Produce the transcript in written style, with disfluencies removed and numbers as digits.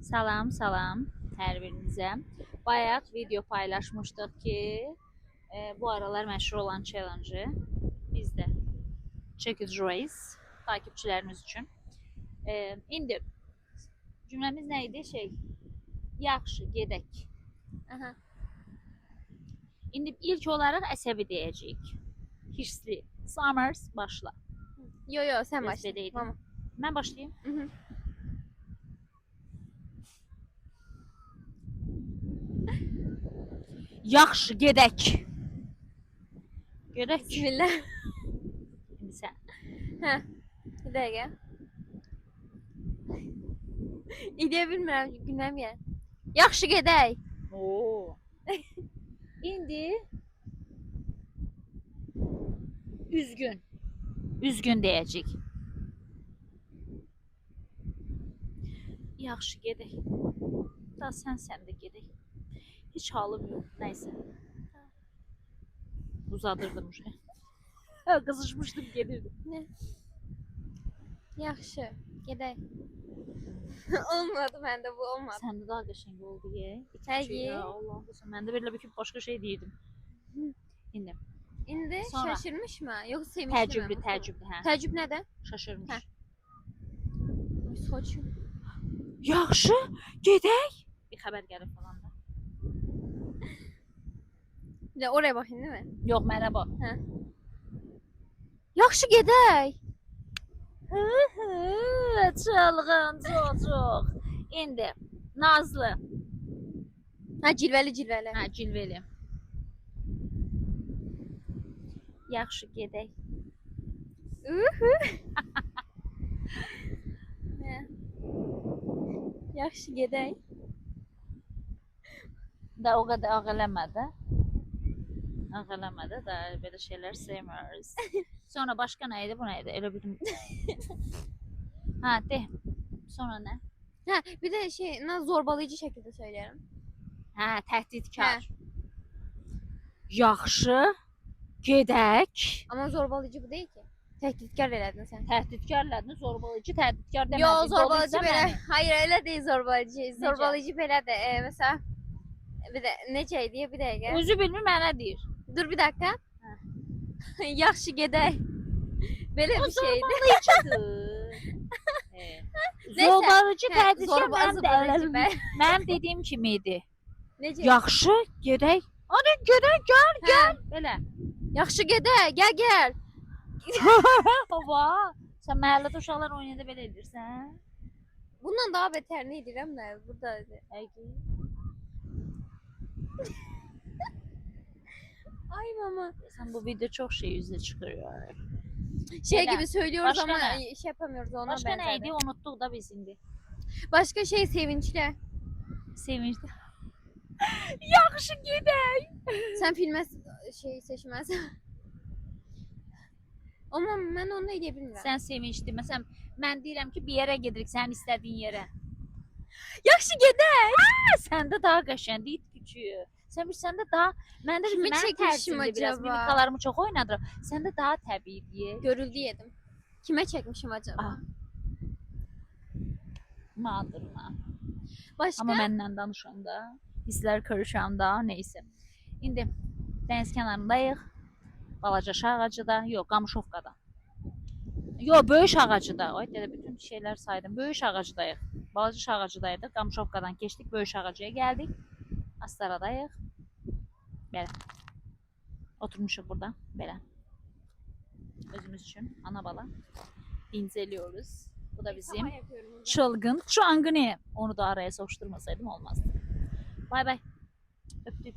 Salam salam hər birinizə. Bayaq video paylaşmışdıq ki, bu aralar məşhur olan challenge biz də Check-it Race takipçilərimiz üçün. İndi cümləmiz nə idi? Yaxşı, gedək. Aha. İndi ilk olaraq əsəbi deyəcəyik. Hirsli. Summers başla. Yo sen başla. Özbədəydim. Tamam. Mən başlayayım. Hı hı. Yaxşı, gedək. Gedək. Bismillah. İndi sən. Heh. Bir dakika. İdeyə bilmirəm, gündəm ya. Yaxşı gedək. Oo. İndi üzgün. Üzgün deyəcək. Yaxşı gedək. Da sən də gedək. Hiç halım yok. Neyse. Uzadırdım şey. Kızışmışdım gelirdim. Ne? Yaxşı gedək. Olmadı məndə bu olmadı. Sende daha qəşəng oldu ye. Həqiqi. Allah olsun. Ben de böyle bir başka şey değildim. İndi. İndi Sonra- şaşırmış mı? Yoxsa sevinçli Təəccüblü, mi? təəccüblü hə. Təəccüb nədir? Şaşırmış. Hə. Saçım. Yaxşı, gedək. Bir xəbər gəlib falan da. Bir də oraya baxayım değil mi? Yox, merhaba. Yaxşı gedək. Çılgın çocuk. İndi Nazlı. Ha cilvəli. Ha, cilveli. Yaxşı gedək. Hə. Yaxşı gedək. Da o kadar ağlamadı. Ağlamadı da böyle şeyler sevmiyoruz. Sonra başka neydi? Bu neydi? Öyle bildim. Ha de. Sonra ne? Ha bir de zorbalayıcı şekilde söylerim. Ha tehditkar. Yaxşı gedək. Ama zorbalayıcı bu değil ki. Tehditkar elədin sen. Tehditkarlarını zorbalayıcı tehditkar demədin. Yo zorbalayıcı Dolayısıyla belə. məni. Hayır öyle değil zorbalayıcı. Zorbalayıcı belə de mesela bir de necə diye bir dakika. Özü bilmir mənə deyir. Dur bir dakika. Yaxşı gedək. Belə O bir şeydi. zorbalayıcıdır. Neyse. Zorbalayıcı Hə, tehditkar zorbalayıcı mənim be. Mənim dediyim kimi idi. Necə? Yaxşı gedək. Hadi gedək gel. Belə. Yaxşı gedək. Gel. Baba, sən məhəllədə uşaqlar oynayanda belə edirsən? Bundan daha beter ne edirəm də burada. Ay mama. Sən bu video çok şey üzə çıxıyor. Şey Neden? gibi söylüyoruz Başka ama ne? şey yapamıyoruz ona Başka benzer. neydi? Unuttuk da biz indi. Başka şey sevinçli. Sevinçli. Yaxşı gedək. Sen filme şey seçmez. Ama ben onu da bilmirəm. Sən sevinçli. Məsələn, mən deyirəm ki, bir yerə gedirik, sənin istədiyin yerə. Yaxşı gedək. Səndə daha qəşəngdir, it küçüyü. Səndə daha məndə Kimi mən çəkmişim tərsimdir biraz, acaba? mimikalarımı çox oynadıram. Səndə daha təbiidir. Görüldü yedim. Kime çekmişim acaba? Ah. Madırma. Başka? Amma məndən danışanda, hisslər karışanda, neysə. İndi dəniz kənarındayıq. Balaca şah ağacı da, yox, Qamışovkada. Yox, böyük ağacıda. Ay, dedə bütün şeylər saydım. Böyük ağacıdayıq. Balaca şah ağacıdayıq. Qamışovkadan keçdik, böyük ağacıya gəldik. Astaradayıq. Belə. Oturmuşuq burada, belə. Özümüz üçün ana bala inceliyoruz. Bu da bizim Tamam yapıyorum bunu. çılgın çangını. Onu da araya sokuşturmasaydım olmazdı. Bay bay. Öptük.